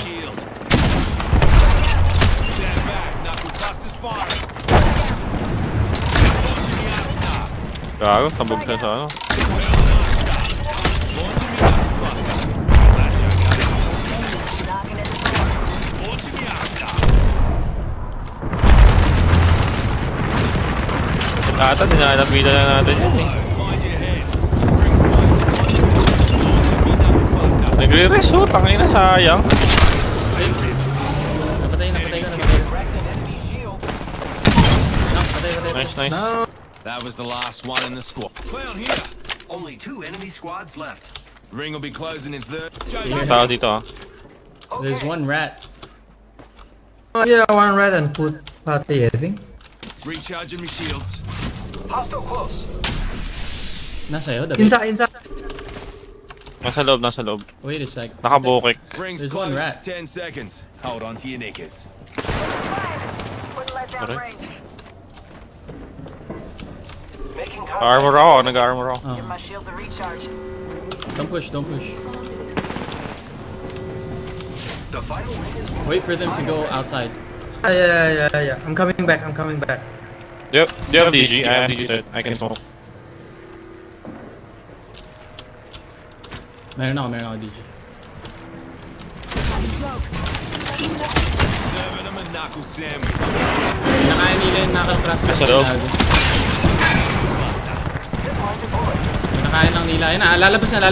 shield. Stand back. Knuckle clusters fire. Launching the Arcstar. Gago, sabog siya sa ano. Launching the knuckle cluster. Launching the Arcstar. Ata, dinalapitan na natin yun eh. Mind your head. Rings closer. Launching the knuckle cluster. Nagre-res oh, tangay na sayang. Napatay ko. Nice, nice. That was the last one in the squad. Clown here. Only 2 enemy squads left. Ring will be closing in third. Tao dito ah. There's one rat. Yeah, one red and food party, I think. Recharging my shields. Hostile close. Nasa'yo, David? Inside. Nasa loob. Wait a sec. Nakabukik. Rings There's close. one rat. 10 seconds. Hold on to your knickers. Wouldn't let down Sorry? range. Making contact. Armor ako, nag-armor ako. Give my shields a recharge. Don't push. The final ring is Wait for them to go outside. Yeah. I'm coming back. Yep, do you have DG? I have DG third. I can smoke. Meron ako DG. Serving them a knuckle sandwich. Pinakain nila yung knuckle crust. Nasa loob. Pinakain lang nila. Ayun na, lalabas na.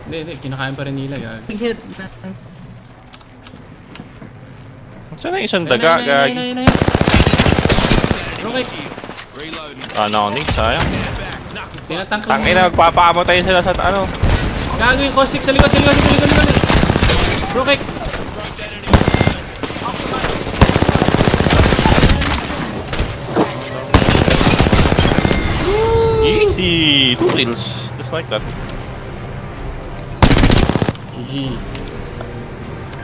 Hindi, kinakain pa rin nila. Gag. Hit. Saan na isang daga, gagi? Ayun. Okay. Reloading. Nakanig, sayang. Stand back. Knuckle cluster. Tinatank Tangin na, magpapamatay sila sa ano. Gago yung caustic sa likod. Bro, kick. Easy! 2 kills. Just like that. GG.